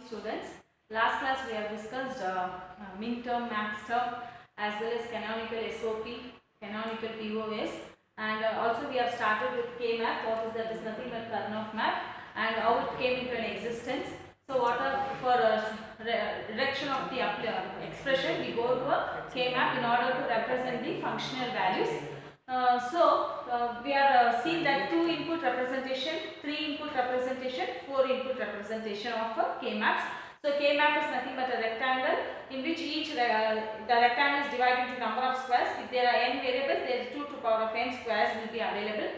Students, last class we have discussed min term, max term, as well as canonical SOP, canonical POS, and also we have started with K-map. What is that? Is nothing but Karnaugh map, and how it came into an existence. So what are for reduction of the expression, we go to a K-map in order to represent the functional values. We have seen that 2 input representation, 3 input representation, 4 input representation of K-maps. So K-map is nothing but a rectangle in which each the rectangle is divided into number of squares. If there are n variables, there is 2 to the power of n squares will be available.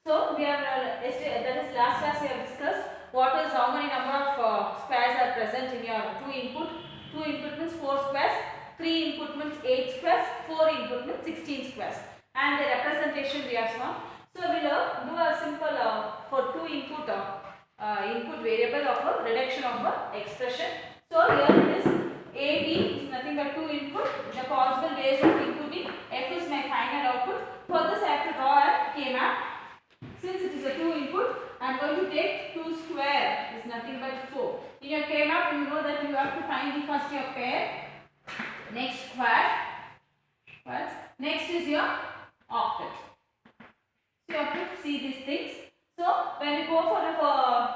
So we have that is last class we have discussed what is how many number of squares are present in your 2 input. 2 input means 4 squares, 3 input means 8 squares, 4 input means 16 squares. And the representation we have shown. So we will do a simple for 2 input input variable of a reduction of a expression. So here it is AB is nothing but 2 input. The possible ways of inputting, F is my final output. For this I have to draw a K-map. Since it is a 2 input, I am going to take 2 square is nothing but 4. In your K-map you know that you have to find the first your pair, next square, next is your octet. So you have to see these things. So when you go for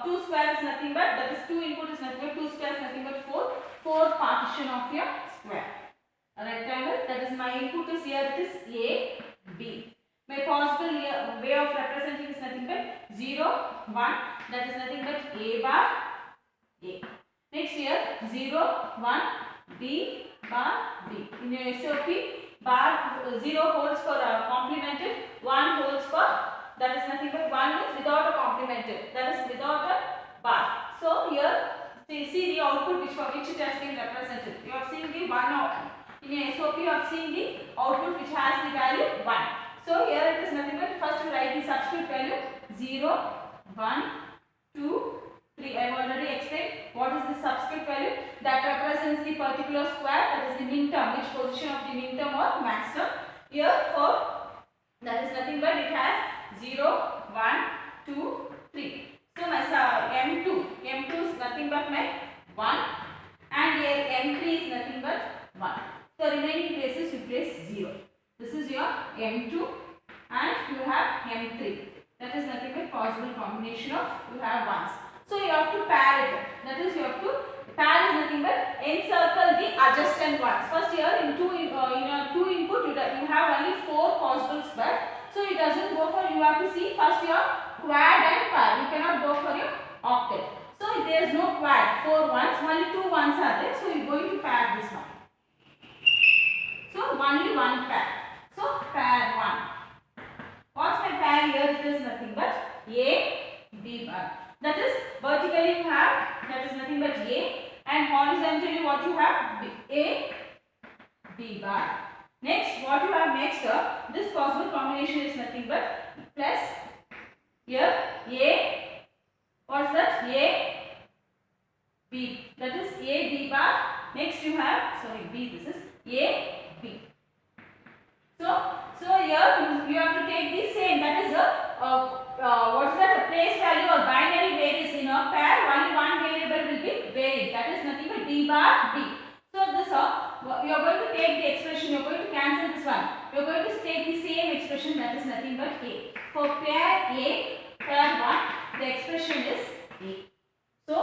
2 square is nothing but, that is 2 input is nothing but 2 square is nothing but 4 partition of your square. A rectangle, that is my input is here, it is A, B. My possible way of representing is nothing but 0, 1, that is nothing but A bar, A. Next here 0, 1, B bar, B. In your SOP, bar 0 holds for complemented, 1 holds for, that is nothing but 1 is without a complemented, that is without a bar. So here see the output which for which it has been represented. You have seen the 1 output. In your SOP you have seen the output which has the value 1. So here it is nothing but first you write the subscript value 0, 1, 2, 3. I have already explained what is the subscript value that represents the particular square, that is the min term, which position of the min term or max term. Here for that is nothing but it has 0, 1, 2, 3. So my M2 is nothing but my 1 and here M3 is nothing but 1. The remaining places you place 0. This is your M2 and you have M3. That is nothing but possible combination of you have ones. So you have to pair it. That is you have to pair is nothing but encircle the adjacent ones. First here in 2 input you have only 4 possible squares. So it doesn't go for, you have to see first your quad and pair. You cannot go for your octet. So there is no quad, 4 ones, only 2 ones are there. So you are going to pair this one. So only one pair. So pair 1. What's my pair here? It is nothing but A, B bar. That is vertically you have, that is nothing but A, and horizontally what you have? A, B bar. Next, what you have next, this possible combination is nothing but plus here A, what's that? A, B. That is A, B bar. Next you have, sorry, B, this is A, B. So here you have to take the same, that is what is that, a place value or binary varies in a pair, only one variable will be varied, that is nothing but B bar, B. So this you are going to take the expression, you are going to cancel this one, you are going to take the same expression, that is nothing but A. For pair A, pair 1, the expression is A. So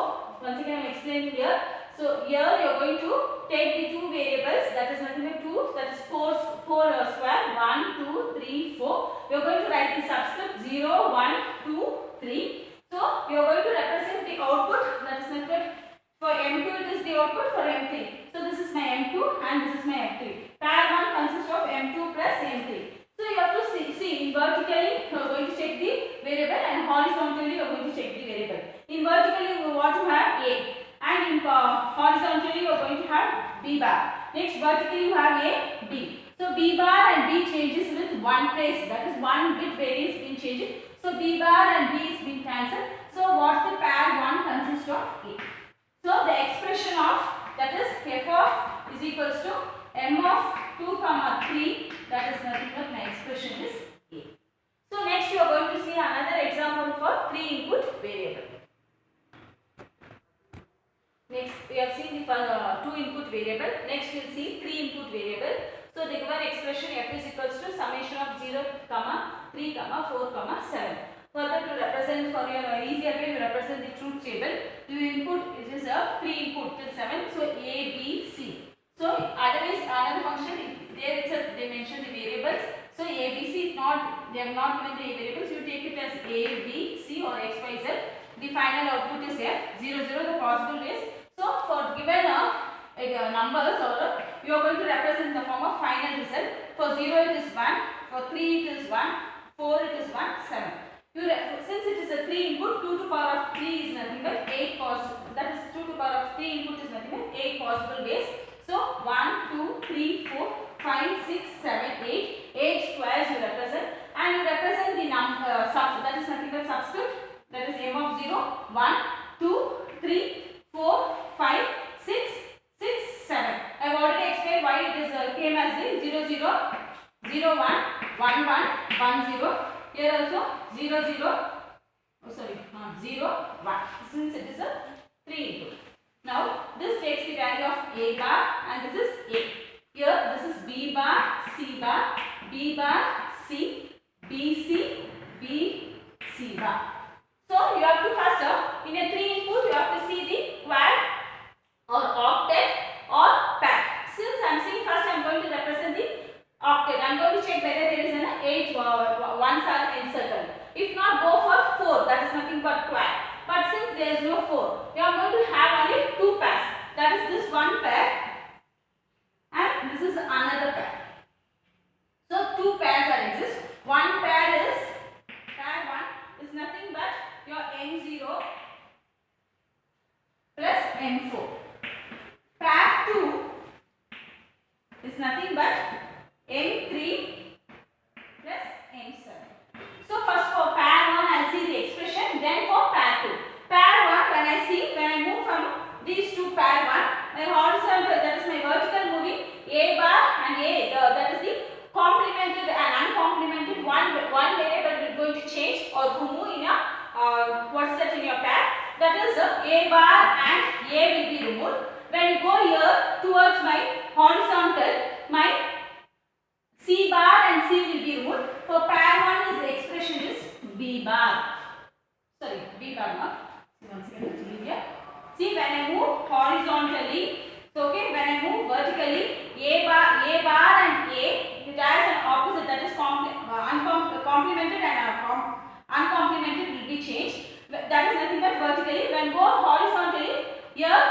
once again I am explaining here. So here you are going to take the 2 variables, that is nothing but 2, that is 4 square, 1, 2, 3, 4. You are going to write the subscript 0, 1, 2, 3. So you are going to represent the output, that is nothing but for M2 it is the output, for M3. So this is my M2 and this is my M3. Pair 1 consists of M2 plus M3. So you have to see in vertically you are going to check the variable and horizontally you are going to check the variable. In vertically what you have A. And in horizontally you are going to have B bar. Next vertically you have A, B. So B bar and B changes with one place. That is one bit variance been changing. So B bar and B is being cancelled. So what the pair 1 consists of A. So the expression of that is F of is equals to M of 2, 3. That is nothing but my expression is A. So next you are going to see another example for 3 input variable. Next. we have seen the 2 input variable. Next we will see 3 input variable. So the given expression f is equals to summation of 0, 3, 4, 7. Further, to represent for your easier way, you represent the truth table. To input, it is a 3 input till 7. So a, b, c. So otherwise another function, there itself they mention the variables. So a, b, c not, they have not given the variables. You take it as a, b, c or x, y, z. The final output is f, 0, 0 the possible ways. So for given numbers, or you are going to represent the form of final result. For 0 it is 1, for 3 it is 1, 4 it is 1, 7. Since it is a 3 input, 2 to the power of 3 is nothing but 8 possible. That is 2 to the power of 3 input is nothing but 8 possible ways. So 1, 2, 3, 4, 5, 6, 7, 8. 8 squares you represent, and you represent the that is nothing but subscript. That is m of 0, 1, 2, 3, 4, 5, 6, 7. I have already explained why it is came as the 0, 0, 0, 1, 1, 1, 1, 0. Here also 0, 0, 0, 1. Since it is a 3 input. Now this takes the value of a bar and this is a. Here this is b bar, c bar, b bar, c, bc, b, c bar. So you have to first in a 3 input you have to see the quad or octet or pair. Since I am saying first I am going to represent the octet. I am going to check whether there is an 8 ones are encircled. If not, go for 4. That is nothing but quad. But since there is no 4, you are going to have only 2 pairs. That is this one pair and this is another pair. So 2 pairs are exist. One pair is pair 1 is nothing but your m0 plus m4. Pair 2 is nothing but m3 plus m7. So first for pair 1 I will see the expression, then for pair 2. Pair 1 when I move from these two pair 1, my horizontal, that is my vertical moving, a bar and a, that is the complemented and uncomplemented one variable is going to change or to move in a what's that in your pair, that is a bar and a will be removed. When you go here towards my horizontal, my c bar and c will be removed. For pair 1 is the expression is b bar. Sorry, b bar not. Once again here. See, when I move horizontally, so okay, when I move vertically, a bar and a, it has an opposite, that is complemented and uncomplemented will be changed. That is nothing but vertically. When go horizontally, here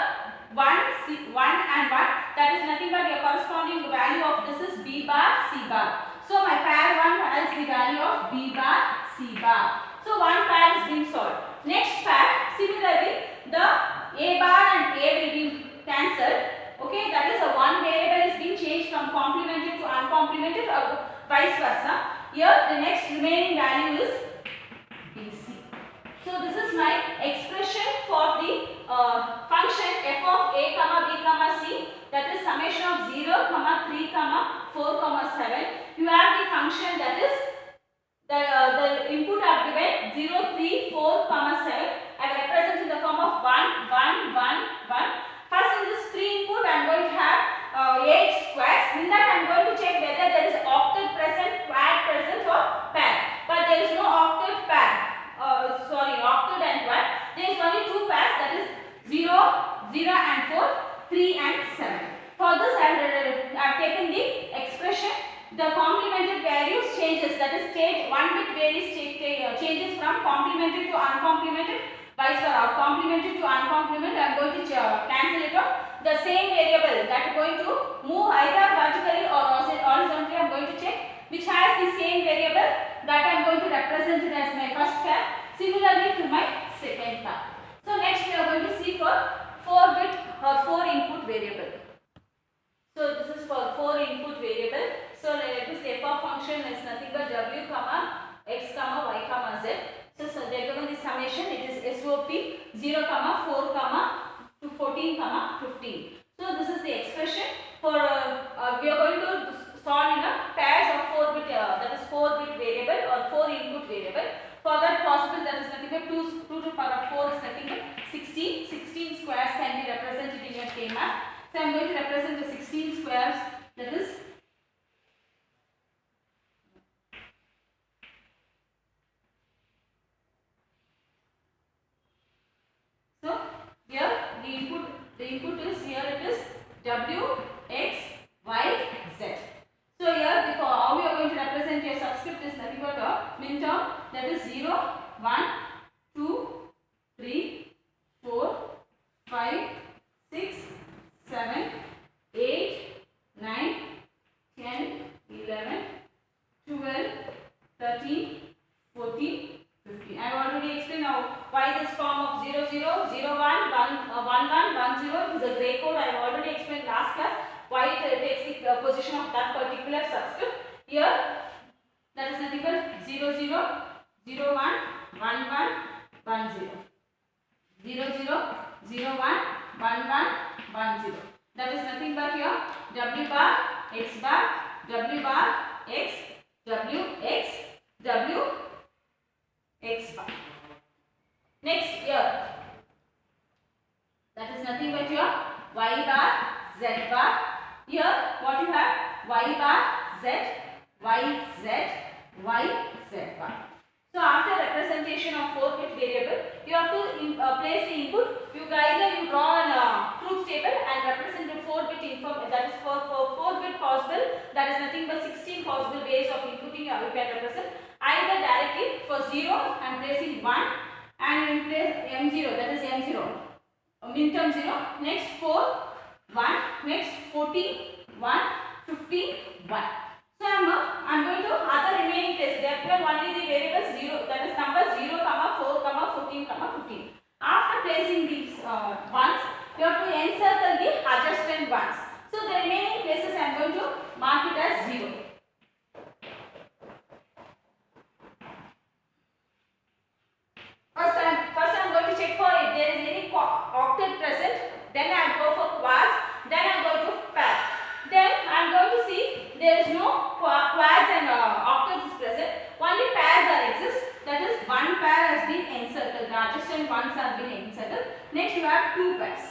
1 and 1, that is nothing but your corresponding value of this is b bar, c bar. So my pair 1 has the value of b bar, c bar. So one pair is being solved. Next pair, similarly, the a bar and a will be cancelled. Okay, that is a one variable is being changed from complemented to uncomplemented or vice versa. Here the next remaining value is bc. So this is my expression for the function f of a, b, c, that is summation of 0, 3, 4, 7. You have the function that is the input I have given 0, 3, 4, 7. I have represented in the form of 1, 1, 1, 1. First in this 3 input I am going to have 8 squares. In that I am going to check whether there is octet present, quad present or pair. But there is no octet pair. Octet and quad. There is only 2 pairs, that is 0, 0 and 4, 3 and 7. For this I have taken the expression. The complemented values changes, that is state 1 bit varies changes from complemented to uncomplemented, vice versa. Complemented to uncomplemented, I am going to cancel it off. The same variable that is going to move either vertically or horizontally, I am going to check which has the same variable, that I am going to represent it as my first pair. Similarly to my second pair. So next we are going to see for 4 bit or 4 input variable. So this is for 4 input variable. So let us say f of function is nothing but w, x, y, z. So they are given the summation, it is SOP 0, 4 to 14, 15. So this is the expression for we are going to solve in a pairs of 4 bit that is 4 bit variable or 4 input variable. For that possible, that is nothing but 2 to the power of 4 is nothing but 16. 16 squares can be represented in your So I am going to represent the 16 squares, that is so here the input is here it is W, X, Y, Z. So here how we are going to represent your subscript is nothing but a min term, that is 0, 1, 2, 3, 4, 5, 6, 7, 8, 9, 10, 11, 12, 13, 14, 15. I have already explained now why this form of 0, 0, 0, 1, 1, 1, 0 is a gray code. I have already explained last class why it takes the position of that particular subscript. Here that is nothing but 0, 0, 0, 1, 1, 1, 1, 0. 0, 0, 0, 1, 1, 1, 1, 0. That is nothing but here W bar, X bar, W bar, X, W, X, W, X bar. Next here, that is nothing but your Y bar, Z bar. Here what you have? Y bar, Z, Y, Z, Y, Z bar. So after representation of 4-bit variable, you have to place the input. You draw a truth table and represent the 4-bit information. That is for 4-bit possible. That is nothing but 16 possible ways of inputting. You can represent either directly for 0. I am placing 1 and in place M0. That is M0. Min term 0. Next 4, 1. Next 14, 1, 15, 1. So I am going to other remaining places. They have only the variables 0, that is number 0, 4, 14, 15. After placing these ones, you have to encircle the adjacent ones. So the remaining places I am going to mark it as 0. First I am going to check for if there is any octet present. Then I will go for quads. Then I am going to pair. Then I am going to see there is no quads and octets is present. Only pairs are exist. That is one pair has been encircled. The adjacent ones have been encircled. Next you have two pairs.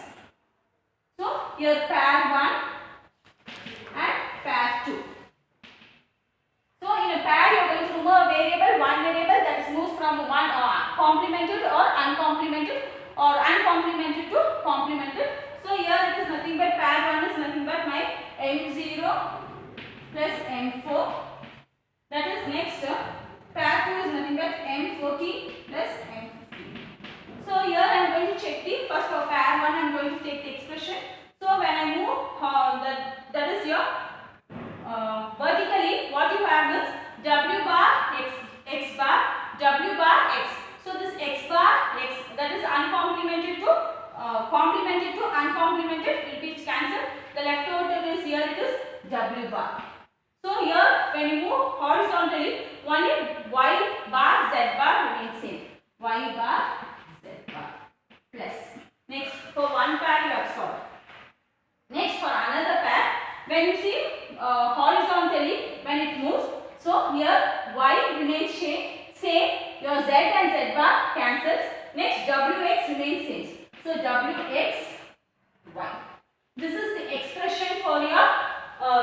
So here pair 1 and pair 2. So in a pair you are going to remove a variable, one variable that is moves from one complemented or uncomplemented to complemented. So here it is nothing but pair 1 is nothing but my M0 plus M4. That is next pair 2 is nothing but M14 plus M15. So here I am going to check the first for pair 1 I am going to take the expression. So when I move that is your vertically what you have is W bar X bar W bar X. So this X bar X, that is uncomplemented to complemented to uncomplemented will be cancelled. The leftover is here it is W bar. So here when you move horizontally only Y bar Z bar remains same. Y bar Z bar plus. Next for one pair you have solved. Next for another pair, when you see horizontally when it moves, so here Y remains same, your Z and Z bar cancels. Next Wx remains same. So Wx Y. This is the expression for your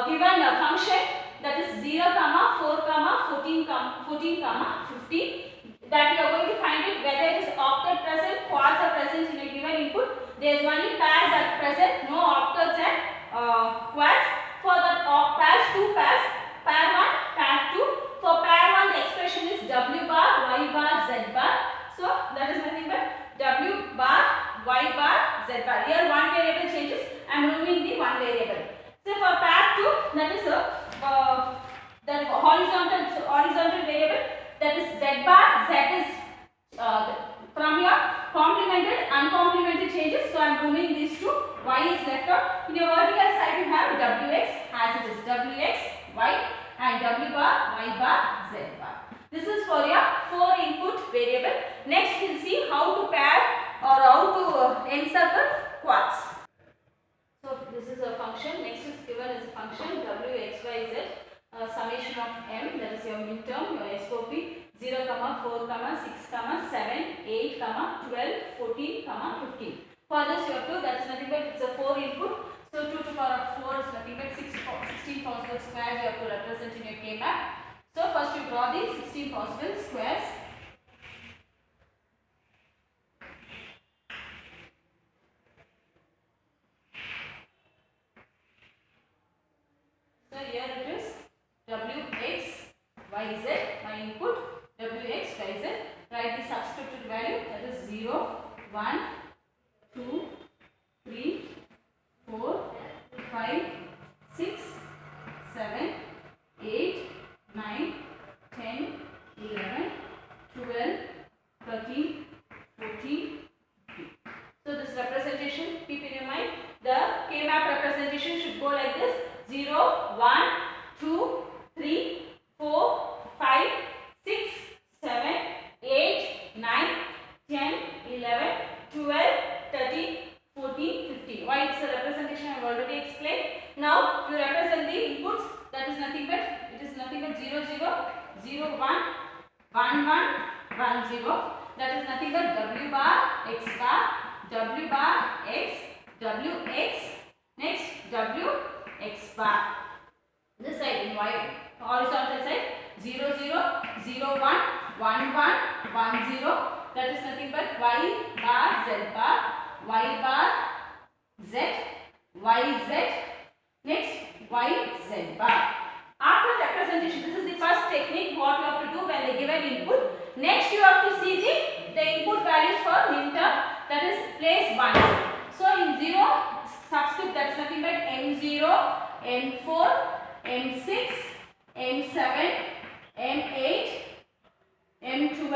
given function, that is 0, 4, 14, 15. That you are going to find it whether it is octet present, quads are present in a given input. There is only pairs are present, no octets and quads. For the pairs, two pairs, pair 1, pair 2. For pair 1 the expression is W bar, Y bar, Z bar. So that is nothing but W bar, Y bar, Z bar. Here one variable changes. I am removing the one variable. So for pair 2 that is the horizontal variable, that is Z bar. Z is from your complemented, uncomplemented changes. So I am removing these two. Y is left out. In your vertical side you have Wx as it is Wx Y and W bar, Y bar, Z bar. This is for your 4 input variable. Next we will see how to pair or how to encircle quads. So this is a function. Next is given as a function W x y z summation of m, that is your midterm, your SOP 0, 4, 6, 7, 8, 12, 14, 15. For this you have to, that is nothing but it's a 4 input. So to Okay, why it's a representation I have already explained. Now you represent the inputs, that is nothing but 0 0 0 1 1 1 1 0. That is nothing but W bar X W X, next W X bar. This side in Y horizontal side 0 0 0 1 1 1 1 0. That is nothing but Y bar Z bar, Y bar Z, Y Z, next Y Z bar. After representation, this is the first technique what you have to do when they give an input. Next you have to see the input values for minterm, that is place 1. So in 0 subscript, that is nothing but M0, M4, M6, M7, M8, M12,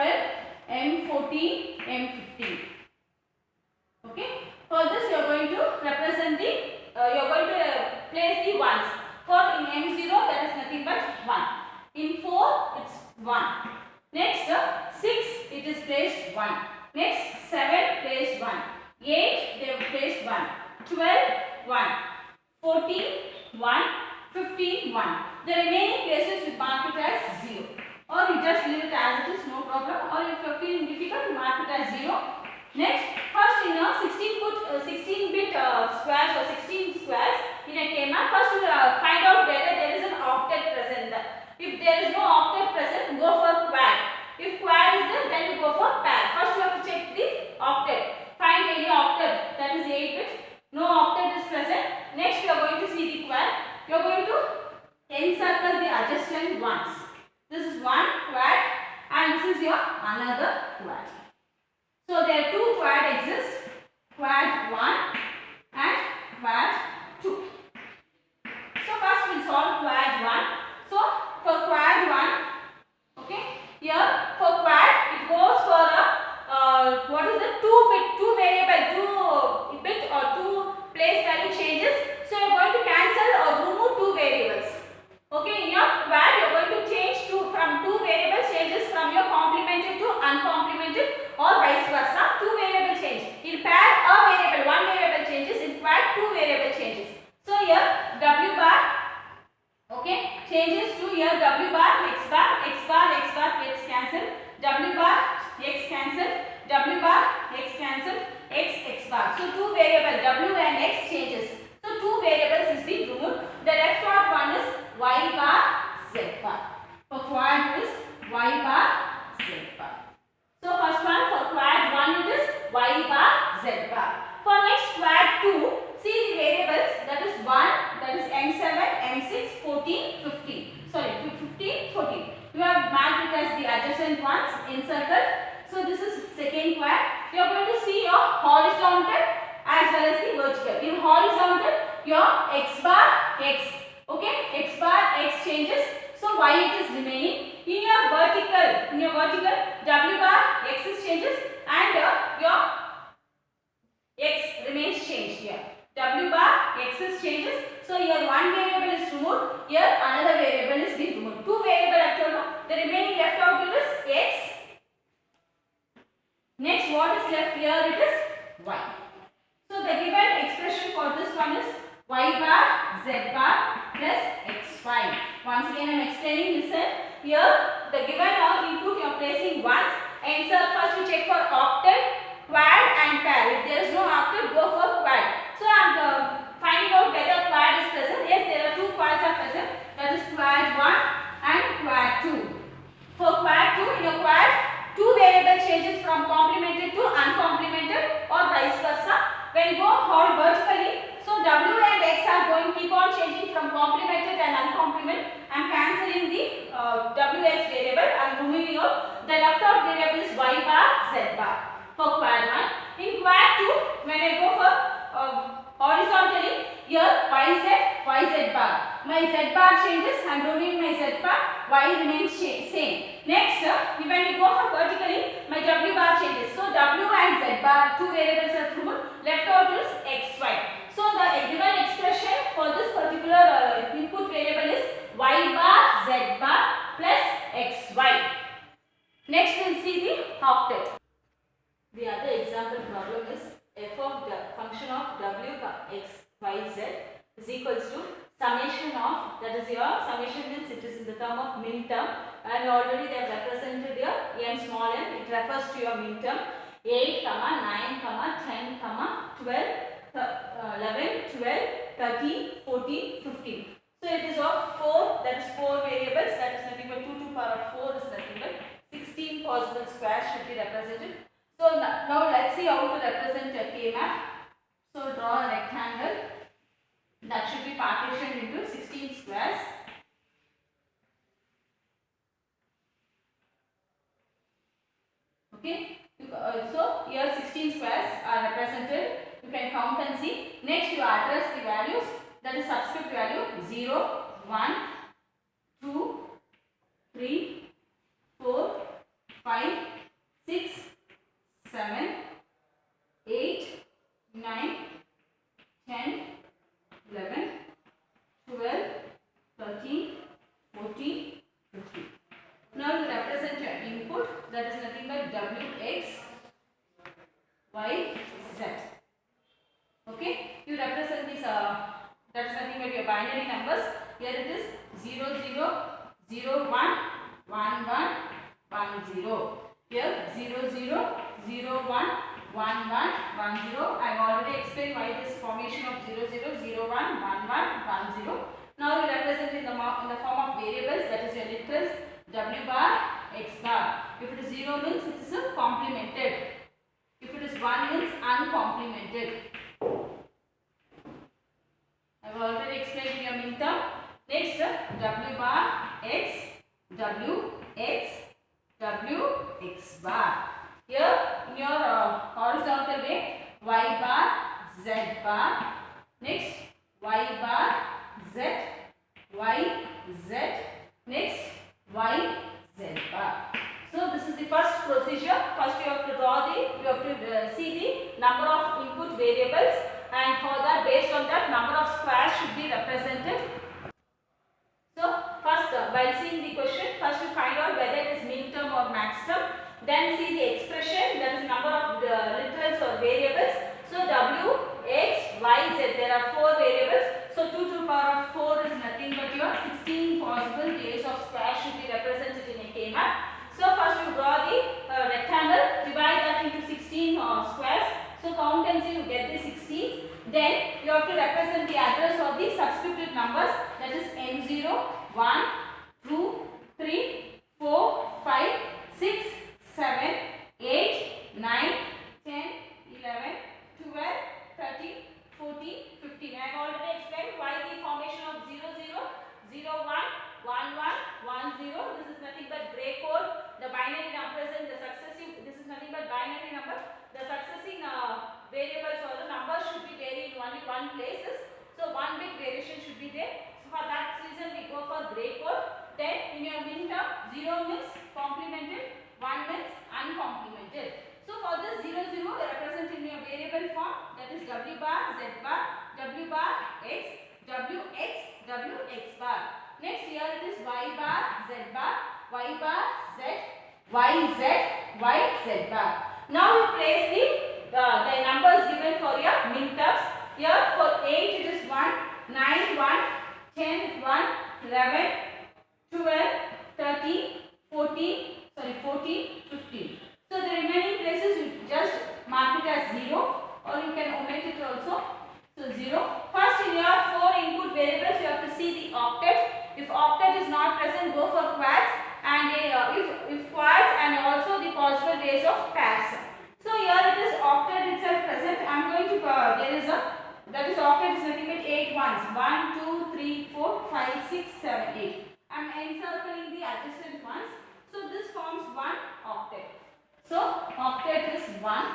M14, M15. Okay. For this you are going to represent the, you are going to place the ones. For in M0 that is nothing but 1. In 4 it's 1. Next 6 it is placed 1. Next 7 placed 1. 8 they have placed 1. 12 1. 14 1. 15 1. The remaining places you mark it as 0. Or you just leave it as it is, no problem. Or if you are feeling difficult, you mark it as 0. Next, first in a 16-bit squares or 16 squares in a K-map, first you find out whether there is an octet present there. If there is no octet present, go for quad. If quad is there, then you go for pair. First you have to check the octet. Find any octet, that is 8-bit. No octet is present. Next you are going to see the quad. You are going to encircle the adjacent ones. This is one quad and this is your another quad. So there are two quad exist, quad 1 and quad 2. So first we will solve quad 1. So for quad 1, okay, here for quad it goes for a what is the 2 variable, 2 bit or 2 place value changes. So you are going to cancel or remove 2 variables. Okay, in your quad you are going to change from 2 variable changes from your complemented to uncomplemented or vice versa. 2 variable change. In pair a variable, 1 variable changes. In quad 2 variable changes. So here W bar, okay, changes to here W bar X bar gets cancelled. W bar X cancelled. W bar X cancelled. X bar. So 2 variable W and X changes. So 2 variables is being removed. The left out one is Y bar Z bar. For quad is Y bar Z bar. So first one for quad 1 it is Y bar Z bar. For next quad 2, see the variables, that is 1, that is M7, M6, 14, 15. Sorry, 15, 14. You have marked it as the adjacent ones encircled. So this is second quad. You are going to see your horizontal as well as the vertical. In horizontal, your X bar X. Okay, X bar X changes. So Y it is remaining. In your vertical, W bar X is changes and your X remains changed here. W bar X is changes. So here one variable is removed. Here another variable is being removed. 2 variable actually. The remaining left out is X. Next what is left here it is Y. So the given expression for this one is Y bar Z bar plus X5. Once again I am explaining this side. Here the given input you are placing once. Answer first you check for octet, quad and pair. If there is no octet, go for quad. So I am finding out whether quad is present. Yes, there are 2 quads are present. That is quad 1 and quad 2. For quad 2, in a quad 2 variable changes from complemented to uncomplemented or vice versa. When you go vertically, so W and X are going to keep on changing from complemented and uncomplemented. I am cancelling the WX variable. I am removing out. The left out variable is Y bar Z bar for quad 1. In quad 2, when I go for horizontally, here YZ bar. My Z bar changes. I am removing my Z bar. Y remains same. Next, when you go for vertically, my W bar changes. So W and Z bar, 2 variables are removed. Left out is XY. So the given expression for this particular input variable is Y bar Z bar plus XY. Next we will see the octet. The other example problem is f of the function of W bar x, y, z is equals to summation of, that is your summation means it is in the term of min term, and already they have represented your n small n, it refers to your min term 8, 9, 10, 12, 11, 12, 13, 14, 15. So it is of 4, that is 4 variables, that is nothing but 2 to the power of 4 is nothing but 16 possible squares should be represented. So now let's see how to represent a K-map. So draw a rectangle that should be partitioned into 16 squares. Okay, so here 16 squares are represented. You can count and see. Next you address the values, that is subscript value 0, 1, 2, 3, 4, 5, 6, 7, 8, 9, 10, 11, 12, 13, 14, 15. Now you represent your input, that is nothing but wx, y, z. Okay, you represent this, that is nothing but your binary numbers. Here it is 0, 0, 0, 1, 1, 1, 1, 0. Here 0, 0, 0, 1, 1, 1, 1, 0. I have already explained why this formation of 0, 0, 0, 1, 1, 1, 1, 0. Now you represent in the form of variables, that is your literals w bar, x bar. If it is 0 means it is complemented. If it is 1 means uncomplemented. I have already explained in your min term. Next, w bar, x, w, x, w, x bar. Here in your horizontal way, y bar, z bar. Next, y bar, z, y, z. Next, y, z bar. So this is the first procedure. First you have to draw the, you have to see the number of input variables, and for that, based on that, number of squares should be represented. So first, while seeing the question, first you find out whether it is min term or max term. Then see the expression, that is number of literals or variables. So w, x, y, z, there are 4 variables. So 2 to the power of 4 is nothing but your 16 possible ways of squares should be represented in a K-map. So first you draw the rectangle, divide that into 16 squares. So count and see, you get the 16. Then you have to represent the address of the subscripted numbers, that is n0, 1, 2, 3, 4, 5, 6, 7, 8, 9, 10, 11, 12, 13, 14, 15. I have already explained why the formation of 0, 0, 0, 1, 1, 1, 1, 0. This is nothing but gray code. The binary number is in the successive, this is nothing but binary number. The successive variables or the numbers should be varied in only one places. So one bit variation should be there. So for that reason we go for gray code. Then in your min term, 0 means complemented, 1 means uncomplemented. So for this 0, 0 represent in your variable form, that is w bar, z bar, w bar, x, w, x, w, x bar. Next here it is y bar, z bar, y bar, z, y, z, y, z bar. Now you place the numbers given for your min terms. Here for 8 it is 1, 9, 1, 10, 1, 11, 12, 13, 14, 15. So the remaining places you just mark it as 0, or you can omit it also. So 0. First in your 4 input variables you have to see the octet. If octet is not present, go for quads, and if quads, and also the possible ways of pairs. So here it is octet itself present. I am going to there is a, that is octet is nothing but 8 ones. 1, 2, 3, 4, 5, 6, 7, 8. I am encircling the adjacent ones. So this forms one octet. So octet is 1.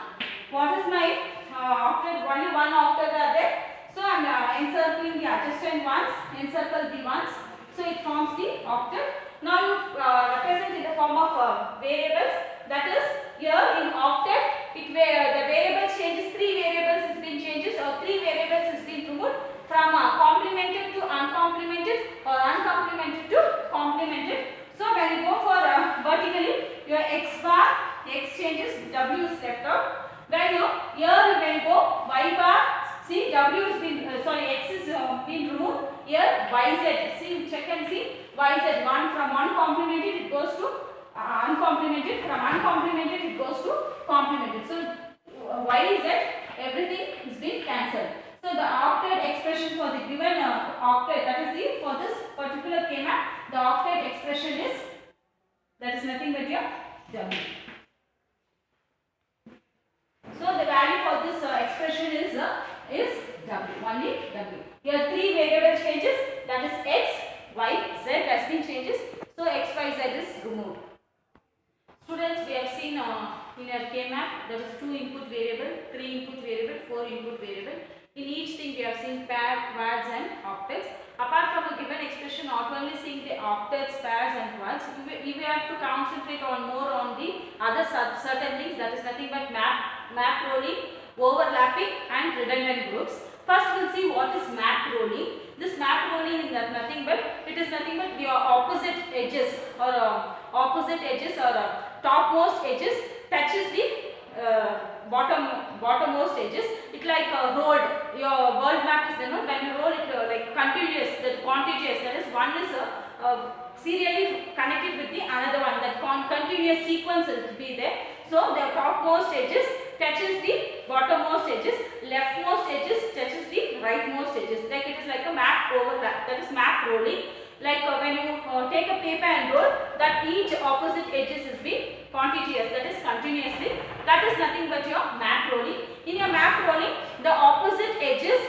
What is my octet? Only one octet are there. So I am encircling the adjacent ones. Encircle the ones. So it forms the octet. Now you represent in the form of variables. That is, here in octet, the variables changes. 3 variables has been changes, or 3 variables has been removed from complemented to uncomplemented, or uncomplemented to complemented. So when you go for vertically, your x bar, x changes, w is left out. When you go y bar, see w is been sorry, x is been removed. Here yz, see, check and see, yz, one from uncomplemented it goes to uncomplemented, from uncomplemented it goes to complemented. So yz, everything is been cancelled. So the octet expression for the given octet, that is the, for this particular K-map, the octet expression is, that is nothing but your W. So the value for this expression is W, only W. Here three variable changes, that is x, y, z has been changes. So x, y, z is removed. Students, we have seen in our K-map, there is 2 input variable, 3 input variable, 4 input variable. In each thing we have seen pair, quads and octets. Apart from a given expression, not only seeing the octets, pairs and quads, we have to concentrate on more on the other certain things, that is nothing but map rolling, overlapping and redundant groups. First we will see what is map rolling. This map rolling is nothing but, it is nothing but your opposite edges or topmost edges touches the bottommost edges. It like rolled. Your world map is there, no? When you roll it like continuous, that contiguous, that is one is serially connected with the another one, that continuous sequence will be there. So the topmost edges touches the bottommost edges, leftmost edges touches the rightmost edges. Like it is like a map overlap, that is map rolling. Like when you take a paper and roll, that each opposite edges is being contiguous, that is continuously. That is nothing but your map rolling. In your map rolling, the opposite edges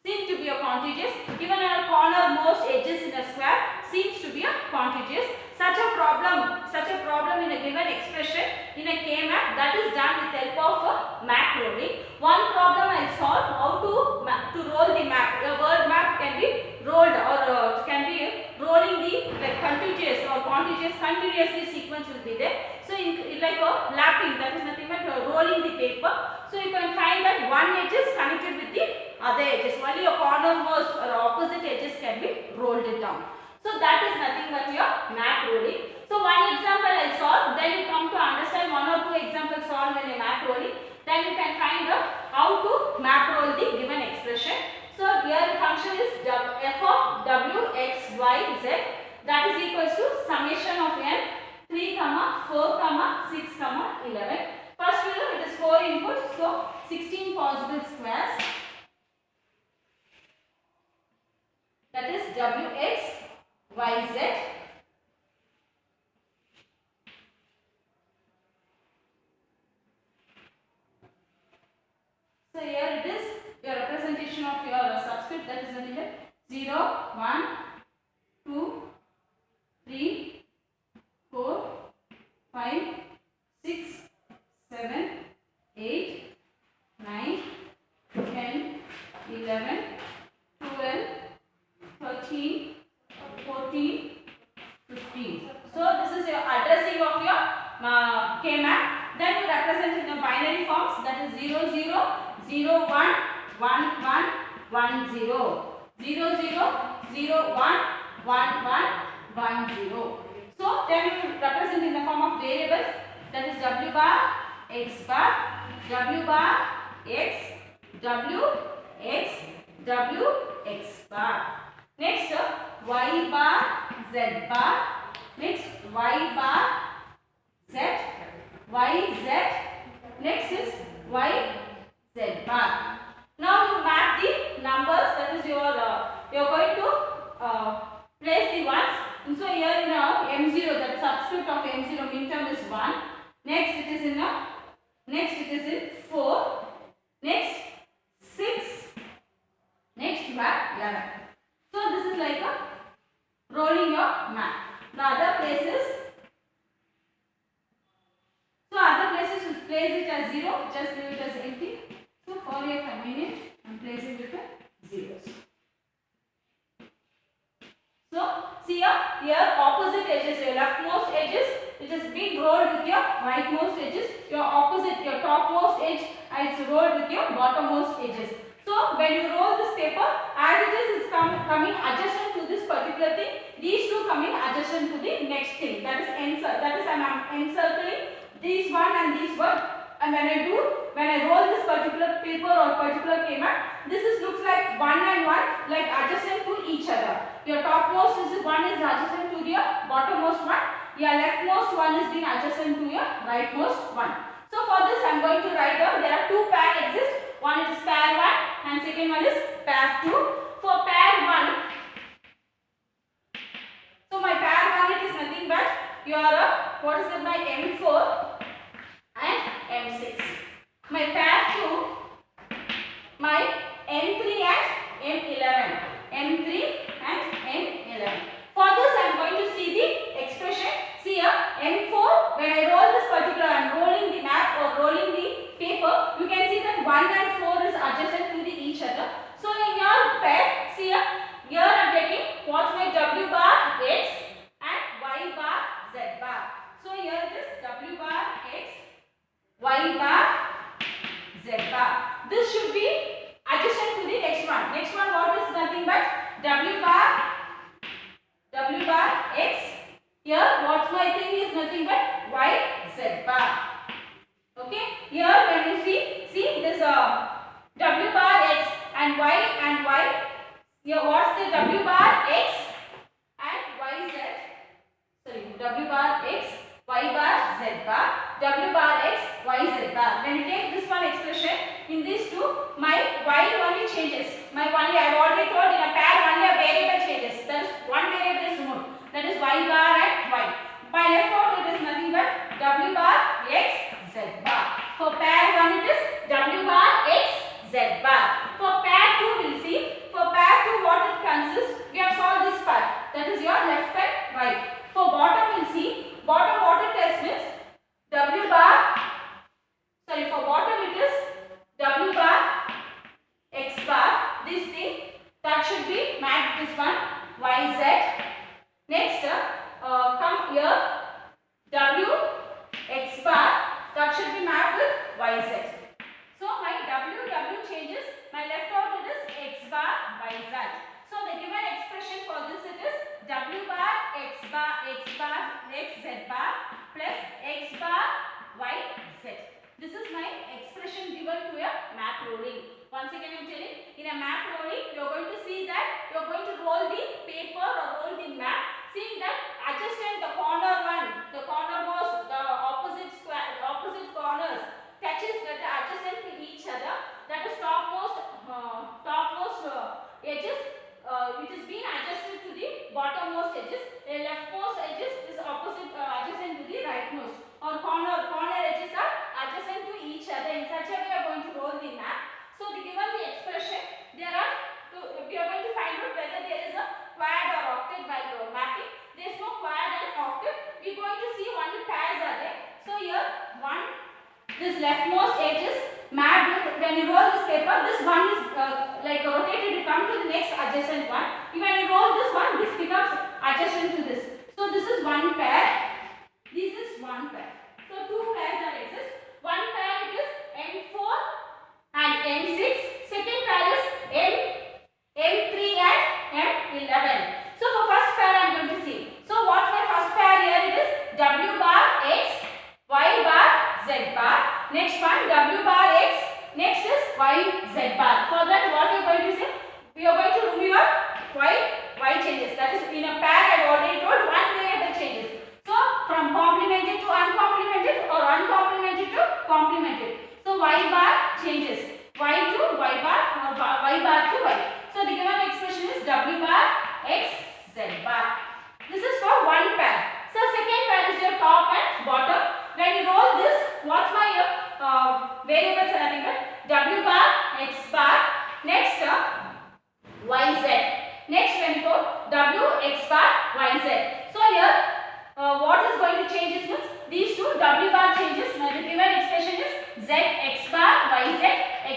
seem to be a contiguous. Even a cornermost edges in a square seems to be a contiguous. Such a problem in a given expression in a K-map, that is done with help of map rolling. One problem I will solve how to roll the map. The word map can be rolled or can be rolling the like contiguous or contiguous continuously sequence will be there. So in like a lapping, that is nothing but rolling the paper. So you can find that one edge is connected with the other edges. Only your cornermost or opposite edges can be rolled it down. So that is nothing but your map rolling. So one example I will solve, then you come to understand one or two examples solved in a map rolling. Then you can find out how to map roll the given expression. So here the function is f of w x y z, that is equals to summation of n 3, 4, 6, 11. First we know it is 4 inputs, so 16 possible squares. That is w x y z. So here it is your representation of your subscript, that is nothing but 0, 1, 2, 3, 4, 5, 6, 7, 8, 9, 10, 11, 12, 13, 14, 15. So this is your addressing of your K-map. Then you represent in the binary forms, that is 0, 0, 0, 1, 1, 1, 1, 0. 0, 0, 0, 1, 1, 1, 1, 0. So then you represent in the form of variables, that is w bar, x bar, w bar, x, w, x, w, x bar. Next y bar, z bar. Next y bar, z, y, z. Next is y, z bar. Now you map the numbers, that is your you are going to place the ones. And so here now m0, that subscript of m0 minterm is 1. Next it is in 4. Next 6. Next you have 11. So this is like a rolling your map. The other places, you place it as 0, just leave it as empty. So for your convenience, I am placing it with zeros. So see here opposite edges, your leftmost edges, it is being rolled with your rightmost edges. Your opposite, your topmost edge, is rolled with your bottommost edges. So when you roll this paper, as it is coming adjacent to this particular thing, these two coming adjacent to the next thing. That is I am encircling these one and these one. And when I roll this particular paper or particular K-map, this looks like 1 one is adjacent to your bottommost one, your leftmost one is being adjacent to your rightmost one. So for this I am going to write down there are two pair exist. One is pair 1 and second one is pair 2. For pair 1, so my pair 1 it is nothing but your what is it, my M4 and M6. My pair 2, my M3 and M11. M3 and M11. For this I am going to see the expression. See here M4, when I roll this particular, I am rolling the map or rolling the paper, you can see that 1 and 4 is adjacent to each other. So in your pair, see here I am taking what's my W bar X and Y bar Z bar. So here it is W bar X, Y bar Z bar. This should be adjacent to the next one. Next one what is nothing but W bar X. Here what's my thing is nothing but Y Z bar. Okay. Here when you see this W bar X and Y. Here what's the W bar X and Y Z. Sorry, W bar X, Y bar Z bar. W bar X, Y Z bar. When you take this one expression, in these two, my Y only changes. My only, I have already told in a pair only a variable changes. That is one variable is removed. That is Y bar and Y. By left out it is nothing but W bar X, Z bar. For pair 1 it is W bar X, Z bar. For pair 2 we will see. For pair 2 what it consists? We have solved this part. That is your left and right. For bottom we will see. Bottom what it tells means W bar. Sorry, for bottom it is W bar X bar. This thing that should be mapped this one Y Z. Next come here W X bar that should be mapped with Y Z. So my W changes. My left out it is X bar Y Z. So the given expression for this it is W bar X Z bar plus X bar Y Z. This is my expression given to a map rolling. Once again I am telling, in a map rolling you are going to see that you are going to roll the paper or roll the map, seeing that adjacent the corner one, the cornermost, the opposite square, opposite corners touches that are adjacent to each other. That is topmost edges. It is being adjusted to the bottommost edges. The leftmost edges is opposite adjacent to the rightmost. Or corner edges are adjacent to each other. In such a way, we are going to roll the map. So, given the expression, we are going to find out whether there is a quad or octet while mapping. There is no quad and octet. We are going to see only pairs are there. So, here this leftmost edge is mapped with, when you roll this paper, this one is like rotated to come to the next adjacent one. When you roll this one, this becomes adjacent to this. So, this is one pair. This is one pair. So, two pairs are exist. One pair it is M4 and M6. Second pair is M3 and M11. So, for first pair I am going to see. So, what's my first pair here? It is W bar X, Y bar, Z bar. Next one W bar X. Next is Y, Z bar. For that what we are going to say? We are going to remove your Y changes. That is in a pair I have already told one variable changes. So, from complemented to uncomplemented or uncomplemented to complemented. So, Y bar changes. Y to Y bar or Y bar to Y. So, the given expression is W bar X Z bar. This is for one pair. So, second pair is your top and bottom. When you roll this, what's my variables are nothing but W bar X bar. Next Y Z. Next when you go W X bar Y Z. So, here what is going to change is these two W bar changes. Now the given expression is Z X bar Y Z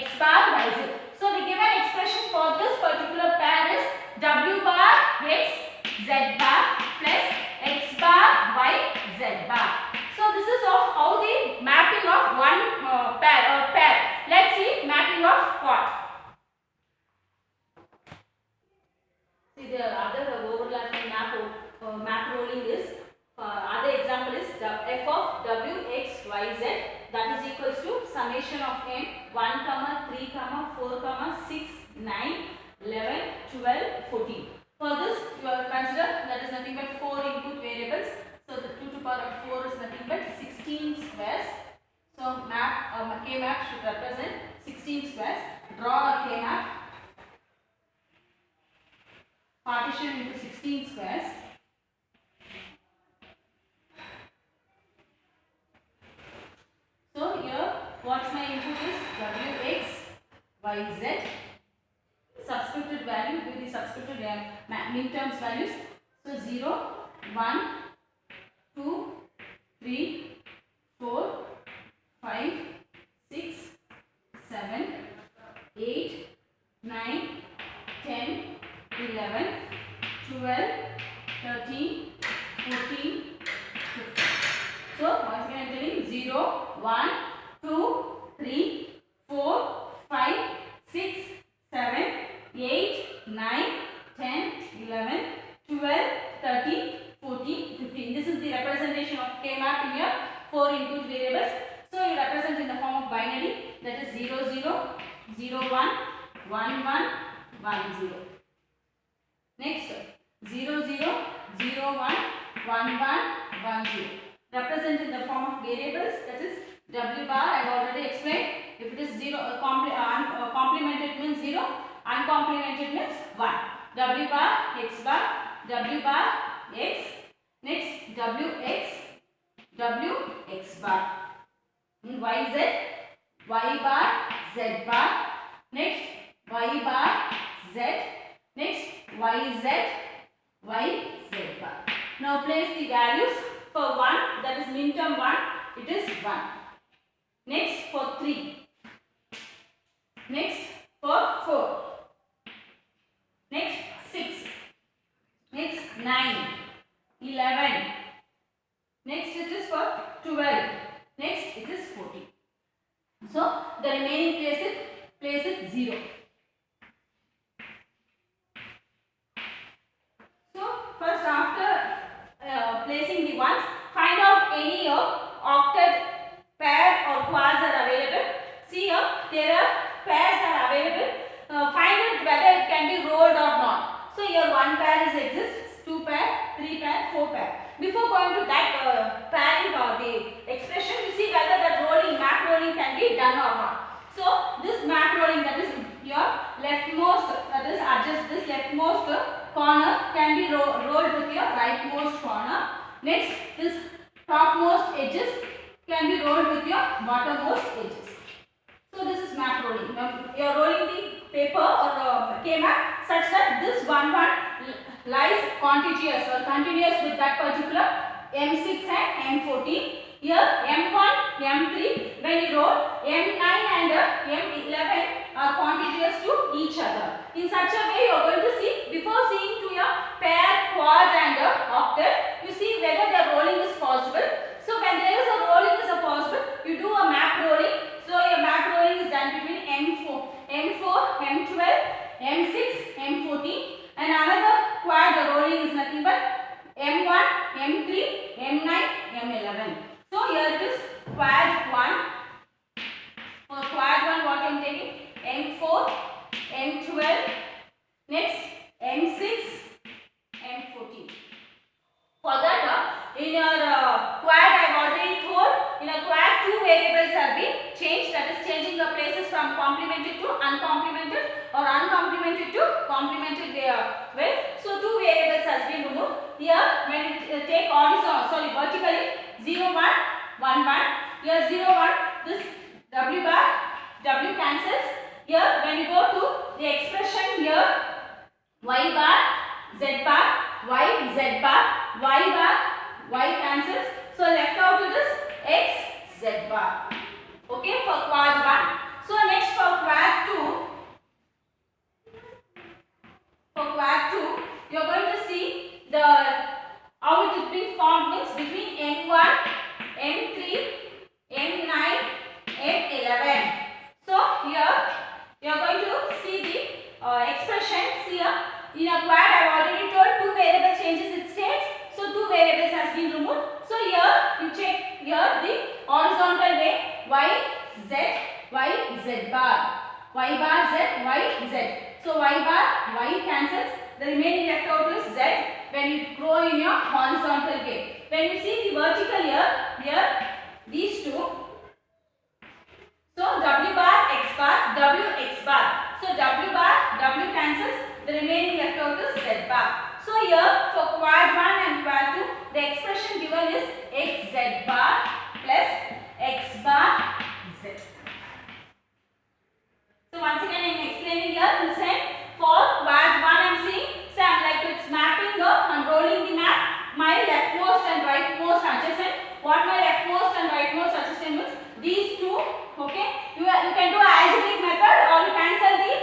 X bar Y Z. So the given expression for this particular pair is W bar X Z bar plus X bar Y Z bar. So this is of how the mapping of one pair. Let's see mapping of what. See the other overlapping map rolling is. Other example is the f of w x y z, that is equals to summation of n 1, 3, 4, 6, 9, 11, 12, 14. For this you have considered that is partition into 16 squares. So here what's my input is wx, yz. Subscripted value, give the subscripted minterms values. So 0, 1, 2, 3, 4, 5, 6, 7, 8, 9, 10, 11, 12, 13, 14, 15. So once again I am telling 0, 1, 2, 3, 4, 5, 6, 7, 8, 9, 10, 11, 12, 13, 14, 15. This is the representation of K-map in your 4 input variables. So you represent in the form of binary, that is 0, 0, 0, 1, 1, 1, 1, 0. Next 0, 0, 0, 1, 1, 1, 1, 0. Represent in the form of variables, that is W bar. I have already explained. If it is 0, complemented means 0, uncomplemented means 1. W bar, X bar, W bar, X. Next WX, WX bar. YZ, Y bar, Z bar. Next Y bar, Z. Next YZ, YZ bar. Now place the values. For 1, that is minterm 1, it is 1. Next for 3. Next for 4. Next 6. Next 9. 11. Next it is for 12. Next it is 14. So the remaining place it 0. So first after placing the ones, find out any octet pair or quads are available. See here, there are pairs are available. Find out whether it can be rolled or not. So here 1 pair exists, 2 pair, 3 pair, 4 pair. Before going to that pairing or the expression, you see whether that rolling, map rolling can be done or not. So this map rolling, that is your leftmost, that is adjust this leftmost corner can be rolled with your rightmost corner. Next, this topmost edges can be rolled with your bottommost edges. So this is map rolling. You are rolling the paper or K-map such that this one lies contiguous or continuous with that particular M6 and M14. Here M1, M3, when you roll, M9 and M11 are contiguous to each other. In such a way, you are going to see, before seeing to your pair, quad and octet, you see whether the rolling is possible. So when there is a rolling is possible, you do a map rolling. So your map rolling is done between M4, M12, M6, M14, and another quad rolling is nothing but M1, M3, M9, M11. So here it is quad 1. For quad 1, what I am taking? M4, M12, next M6, M14. For that, in your quad I have already told, in a quad 2 variables are being changed, that is changing the places from complemented to uncomplemented or uncomplemented to complemented way. So 2 variables has been removed. Here when you take vertically 0, 1, 1, 1. Here 0, 1, this W bar, W cancels. Here when you go to the expression here, Y bar, Z bar, Y, Z bar, Y bar, Y cancels. So left out it is X, Z bar. Okay, for quad 1. So next for quad 2. For quad 2, you are going to see how it is being formed means between M1, M3, M9, M11. So here you are going to see the expressions here. In a quad I have already told 2 variable changes its states. So 2 variables has been removed. So here you check here the horizontal way Y, Z, Y, Z bar. Y bar, Z, Y, Z. So Y bar, Y cancels. The remaining left out is Z when you grow in your horizontal way. When you see the vertical here these two. So W bar, X bar, W, X bar. So W bar, W cancels. The remaining left out is Z bar. So here for quad 1 and quad 2, the expression given is xz bar plus x bar z. So once again I am explaining here. Listen, for quad 1 I am seeing, so I am like it's mapping the, I am rolling the map, my leftmost and rightmost adjacent. What my leftmost and rightmost adjacent means, these two, okay. You can do algebraic method, or you cancel the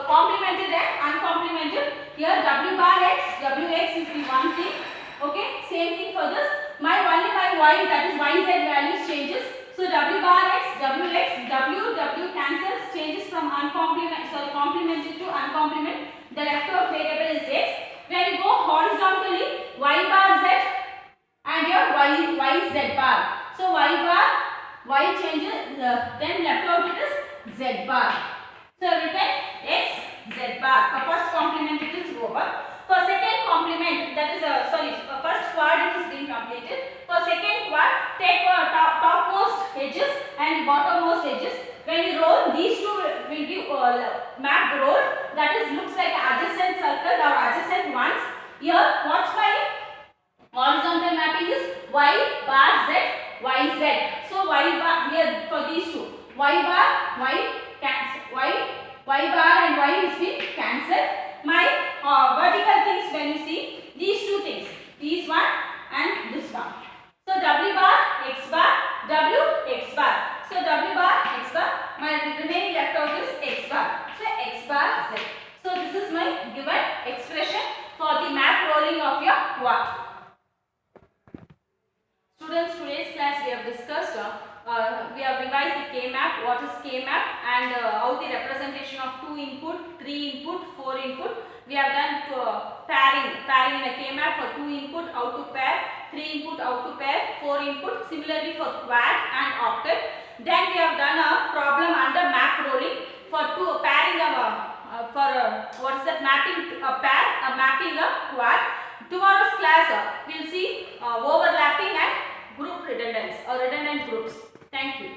complemented and uncomplemented. Here w bar x, wx is the one thing, okay. Same thing for this. Only my y, that is yz values changes. So w bar x, wx, w cancels, changes from complemented to uncomplement. The left out variable is x. When you go horizontally, y bar z and your yz bar. So y changes, then left out it is z bar. So written x z bar. For first complement it is over. For second complement, that is first quad it is being completed. For second quad, take topmost edges and bottommost edges. When you roll, these two will give map roll, that is looks like adjacent circle or adjacent ones. Here what's my horizontal mapping is y bar z yz. So y bar here for these two, y bar y bar and y is being cancelled. My vertical things, when you see these two things, these one and this one. So w bar x bar, w x bar. So w bar x bar, my remaining left out is x bar. So x bar z. So this is my given expression for the map rolling of your quad. Students, today's class we have discussed, we have revised the K-map, what is K-map, and how the representation of 2 input, 3 input, 4 input. We have done pairing in a K-map for 2 input, how to pair, 3 input, how to pair, 4 input, similarly for quad and octet. Then we have done a problem under map rolling for pairing what is that, mapping a pair, mapping a quad. Tomorrow's class we will see overlapping and group redundance or redundant groups. Thank you.